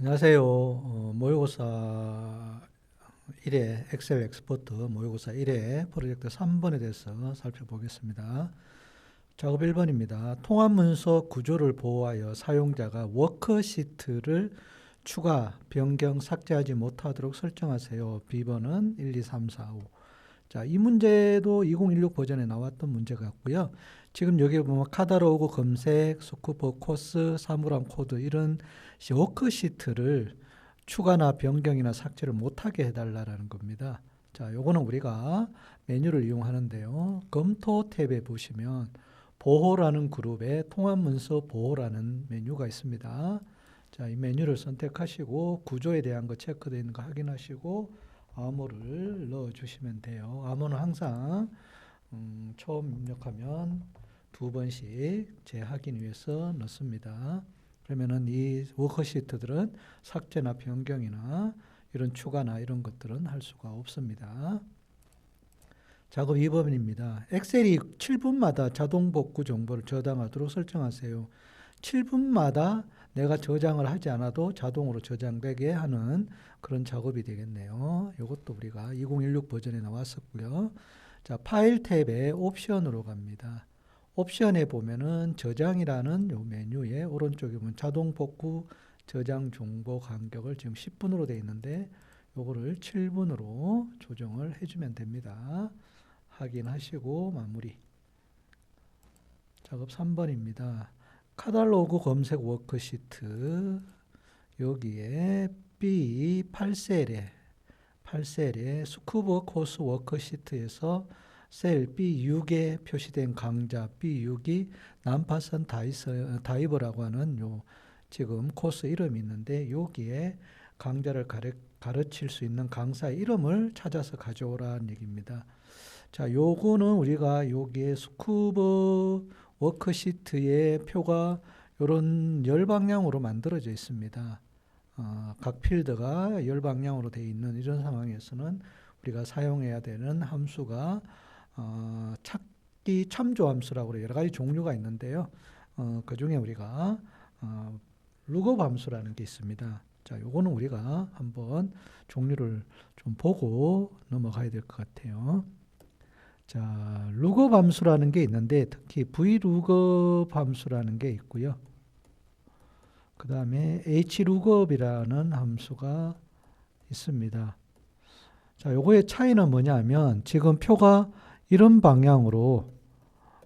안녕하세요. 모의고사 1회 엑셀 엑스포트 모의고사 1회 프로젝트 3번에 대해서 살펴보겠습니다. 작업 1번입니다. 통합문서 구조를 보호하여 사용자가 워크시트를 추가, 변경, 삭제하지 못하도록 설정하세요. B번은 1, 2, 3, 4, 5. 자, 이 문제도 2016 버전에 나왔던 문제 같고요. 지금 여기 보면 카탈로그 검색, 스쿠버 코스, 사물함 코드 이런 워크시트를 추가나 변경이나 삭제를 못하게 해달라는 겁니다. 자, 요거는 우리가 메뉴를 이용하는데요. 검토 탭에 보시면 보호라는 그룹에 통합문서 보호라는 메뉴가 있습니다. 자, 이 메뉴를 선택하시고 구조에 대한 거 체크되어 있는 거 확인하시고 암호를 넣어주시면 돼요. 암호는 항상 처음 입력하면 2번씩 재확인 위해서 넣습니다. 그러면은 이 워크시트들은 삭제나 변경이나 이런 추가나 이런 것들은 할 수가 없습니다. 작업 2번입니다. 엑셀이 7분마다 자동 복구 정보를 저장하도록 설정하세요. 7분마다 내가 저장을 하지 않아도 자동으로 저장되게 하는 그런 작업이 되겠네요. 이것도 우리가 2016 버전에 나왔었고요. 자, 파일 탭에 옵션으로 갑니다. 옵션에 보면은 저장이라는 요 메뉴에 오른쪽에 보면 자동 복구 저장 정보 간격을 지금 10분으로 되어 있는데 요거를 7분으로 조정을 해주면 됩니다. 확인하시고 마무리. 작업 3번입니다. 카탈로그 검색 워크시트 여기에 B8셀에 스쿠버 코스 워크시트에서 셀 B6에 표시된 강좌 B6이 난파선 다이버라고 하는 요 지금 코스 이름이 있는데 여기에 강좌를 가르칠 수 있는 강사 이름을 찾아서 가져오라는 얘기입니다. 자, 요거는 우리가 여기에 스쿠버 워크시트의 표가 이런 열방향으로 만들어져 있습니다. 각 필드가 열방향으로 되어 있는 이런 상황에서는 우리가 사용해야 되는 함수가 찾기 참조 함수라고 여러 가지 종류가 있는데요. 그 중에 우리가 룩업 함수라는 게 있습니다. 자, 요거는 우리가 한번 종류를 좀 보고 넘어가야 될 것 같아요. 자, 룩업 함수라는 게 있는데 특히 vlookup 함수라는 게 있고요. 그 다음에 hlookup이라는 함수가 있습니다. 자, 요거의 차이는 뭐냐면 지금 표가 이런 방향으로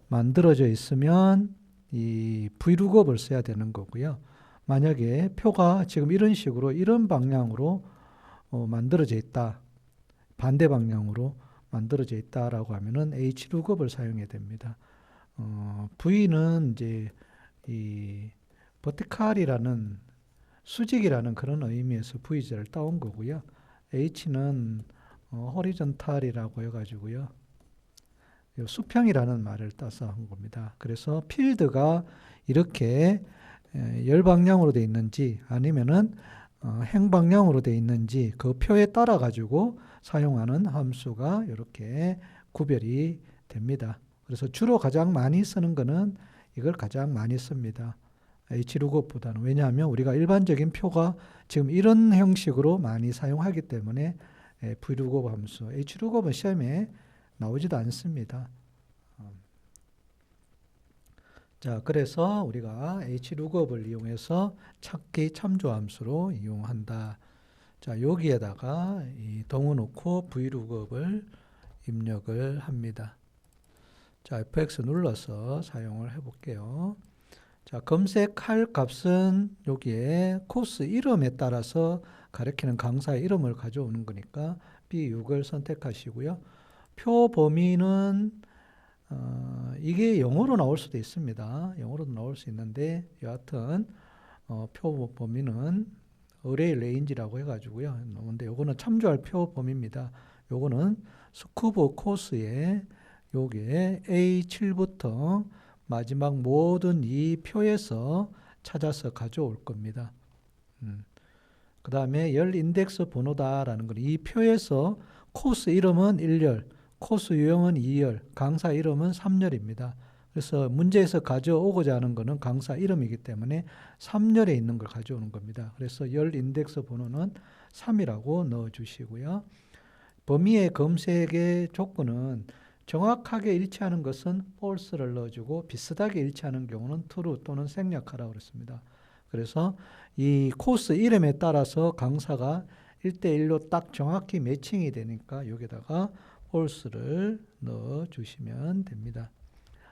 만들어져 있으면 이 vlookup을 써야 되는 거고요. 만약에 표가 지금 이런 식으로 이런 방향으로 만들어져 있다. 반대 방향으로 만들어져 있다라고 하면은 hlookup을 사용해야 됩니다. V는 이제 이 버티칼이라는 수직이라는 그런 의미에서 V자를 따온 거고요. H는 호리존탈이라고 해가지고요. 수평이라는 말을 따서 한 겁니다. 그래서 필드가 이렇게 열방향으로 되어 있는지 아니면은 행방향으로 되어 있는지 그 표에 따라 가지고 사용하는 함수가 이렇게 구별이 됩니다. 그래서 주로 가장 많이 쓰는 거는 이걸 가장 많이 씁니다. hlookup보다는. 왜냐하면 우리가 일반적인 표가 지금 이런 형식으로 많이 사용하기 때문에 vlookup 함수, hlookup은 시험에 나오지도 않습니다. 자, 그래서 우리가 hlookup을 이용해서 찾기 참조 함수로 이용한다. 자, 여기에다가 이 동을 놓고 vlookup을 입력을 합니다. 자, fx 눌러서 사용을 해볼게요. 자, 검색할 값은 여기에 코스 이름에 따라서 가리키는 강사의 이름을 가져오는 거니까 B6을 선택하시고요. 표 범위는 이게 영어로 나올 수도 있습니다. 영어로도 나올 수 있는데 여하튼 표 범위는 어레이 레인지라고 해가지고요. 근데 요거는 참조할 표 범위입니다. 요거는 스쿠버 코스에 요게 A7부터 마지막 모든 이 표에서 찾아서 가져올 겁니다. 그 다음에 열 인덱스 번호다라는 건 이 표에서 코스 이름은 1열, 코스 유형은 2열, 강사 이름은 3열입니다. 그래서 문제에서 가져오고자 하는 것은 강사 이름이기 때문에 3열에 있는 걸 가져오는 겁니다. 그래서 열 인덱스 번호는 3이라고 넣어주시고요. 범위의 검색의 조건은 정확하게 일치하는 것은 false를 넣어주고 비슷하게 일치하는 경우는 true 또는 생략하라고 그랬습니다. 그래서 이 코스 이름에 따라서 강사가 1대1로 딱 정확히 매칭이 되니까 여기다가 false를 넣어주시면 됩니다.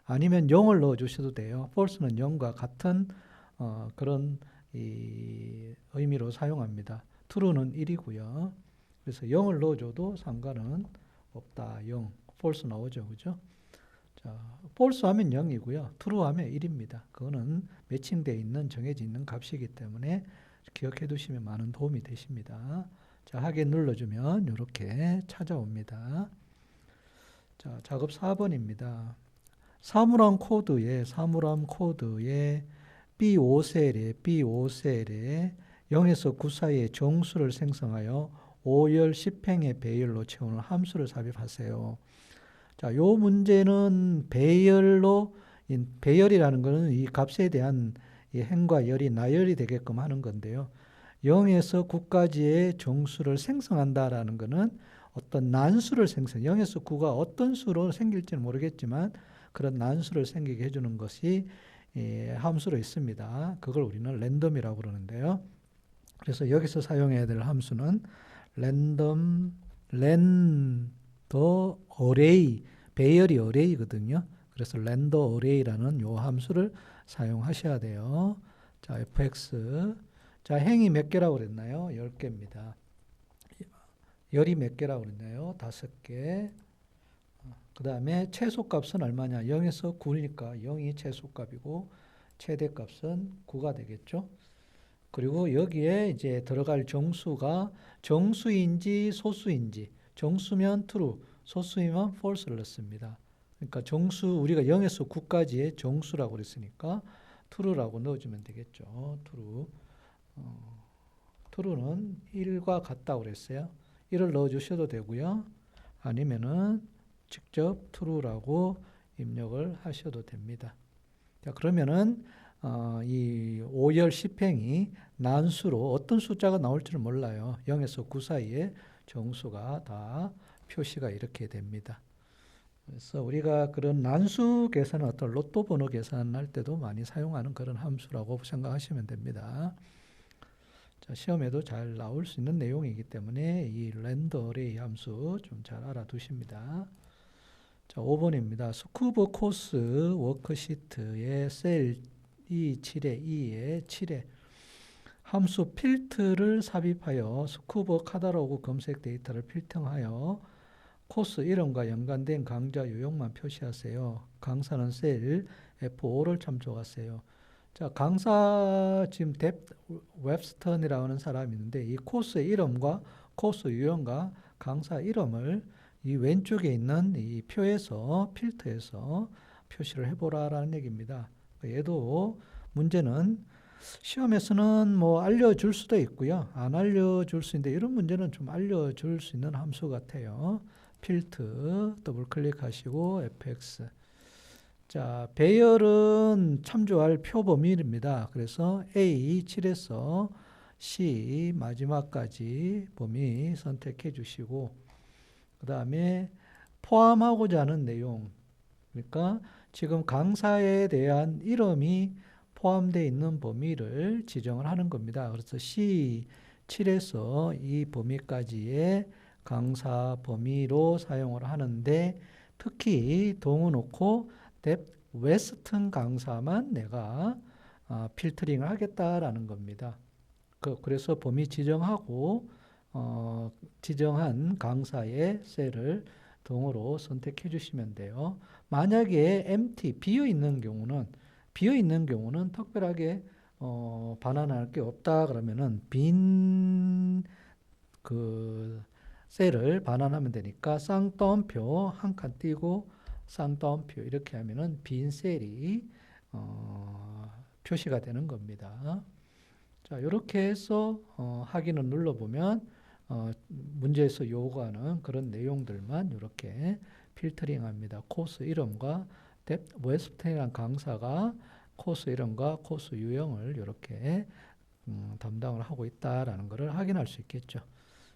아니면 0을 넣어주셔도 돼요. false는 0과 같은 그런 이 의미로 사용합니다. true는 1이고요. 그래서 0을 넣어줘도 상관은 없다. 0. false 나오죠. 그죠? 자, false 하면 0이고요. true 하면 1입니다. 그거는 매칭되어 있는 정해져 있는 값이기 때문에 기억해 두시면 많은 도움이 되십니다. 자, 확인 눌러주면 이렇게 찾아옵니다. 자, 작업 4번입니다. 사물함 코드에 B5셀에 0에서 9 사이의 정수를 생성하여 5열 10행의 배열로 채우는 함수를 삽입하세요. 자, 요 문제는 배열이라는 것은 이 값에 대한 이 행과 열이 나열이 되게끔 하는 건데요. 0에서 9까지의 정수를 생성한다라는 것은 어떤 난수를 0에서 9가 어떤 수로 생길지는 모르겠지만 그런 난수를 생기게 해주는 것이 함수로 있습니다. 그걸 우리는 랜덤이라고 그러는데요. 그래서 여기서 사용해야 될 함수는 랜더 어레이, 배열이 어레이거든요. 그래서 랜더 어레이라는 요 함수를 사용하셔야 돼요. 자, fx. 자, 행이 몇 개라고 그랬나요? 10개입니다. 열이 몇 개라고 그랬나요? 5개. 그 다음에 최소값은 얼마냐? 0에서 9니까 0이 최소값이고 최대값은 9가 되겠죠. 그리고 여기에 이제 들어갈 정수가 정수인지 소수인지, 정수면 true, 소수이면 false를 넣습니다. 그러니까 정수, 우리가 0에서 9까지의 정수라고 그랬으니까 true라고 넣어주면 되겠죠. true. true는 1과 같다고 그랬어요. 1을 넣어주셔도 되고요. 아니면은 직접 true라고 입력을 하셔도 됩니다. 자, 그러면은 이 5열 10행이 난수로 어떤 숫자가 나올지는 몰라요. 0에서 9 사이에 정수가 다 표시가 이렇게 됩니다. 그래서 우리가 그런 난수 계산은 어떤 로또 번호 계산할 때도 많이 사용하는 그런 함수라고 생각하시면 됩니다. 자, 시험에도 잘 나올 수 있는 내용이기 때문에 이 랜더 어레이 함수 좀 잘 알아두십니다. 자, 5번입니다. 스쿠버 코스 워크시트의 셀 E7에 2에 7에 함수 필트를 삽입하여 스쿠버 카탈로그 검색 데이터를 필터하여 코스 이름과 연관된 강좌 요약만 표시하세요. 강사는 셀 F5를 참조하세요. 자, 강사 지금 뎁 웹스턴이라고 하는 사람이 있는데 이 코스의 이름과 코스 유형과 강사 이름을 이 왼쪽에 있는 이 표에서 필터에서 표시를 해보라라는 얘기입니다. 얘도 문제는 시험에서는 뭐 알려줄 수도 있고요. 안 알려줄 수 있는데 이런 문제는 좀 알려줄 수 있는 함수 같아요. 필터 더블 클릭하시고 fx. 자, 배열은 참조할 표 범위입니다. 그래서 A 7에서 C 마지막까지 범위 선택해 주시고 그 다음에 포함하고자 하는 내용, 그러니까 지금 강사에 대한 이름이 포함되어 있는 범위를 지정을 하는 겁니다. 그래서 C7에서 이 범위까지의 강사 범위로 사용을 하는데 특히 동을 놓고 뎁 웨스턴 강사만 내가 필터링을 하겠다라는 겁니다. 그래서 범위 지정하고 지정한 강사의 셀을 동으로 선택해 주시면 돼요. 만약에 empty, 비어 있는 경우는 특별하게 반환할 게 없다 그러면은 빈 그 셀을 반환하면 되니까 쌍따옴표 한 칸 띄고 쌍따옴표 이렇게 하면은 빈 셀이 표시가 되는 겁니다. 자, 이렇게 해서 확인을 눌러보면 문제에서 요구하는 그런 내용들만 이렇게 필터링합니다. 코스 이름과 웹스텝이란 강사가 코스 이름과 코스 유형을 이렇게 담당을 하고 있다라는 것을 확인할 수 있겠죠.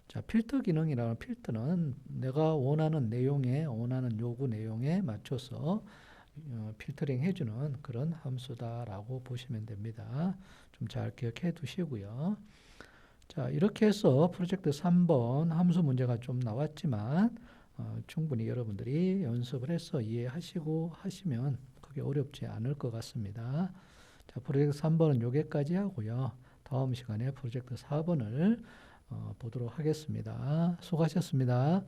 자, 필터 기능이라는 필터는 내가 원하는 내용에, 원하는 요구 내용에 맞춰서 필터링 해주는 그런 함수다라고 보시면 됩니다. 좀 잘 기억해 두시고요. 자, 이렇게 해서 프로젝트 3번 함수 문제가 좀 나왔지만 충분히 여러분들이 연습을 해서 이해하시고 하시면 그게 어렵지 않을 것 같습니다. 자, 프로젝트 3번은 여기까지 하고요. 다음 시간에 프로젝트 4번을 보도록 하겠습니다. 수고하셨습니다.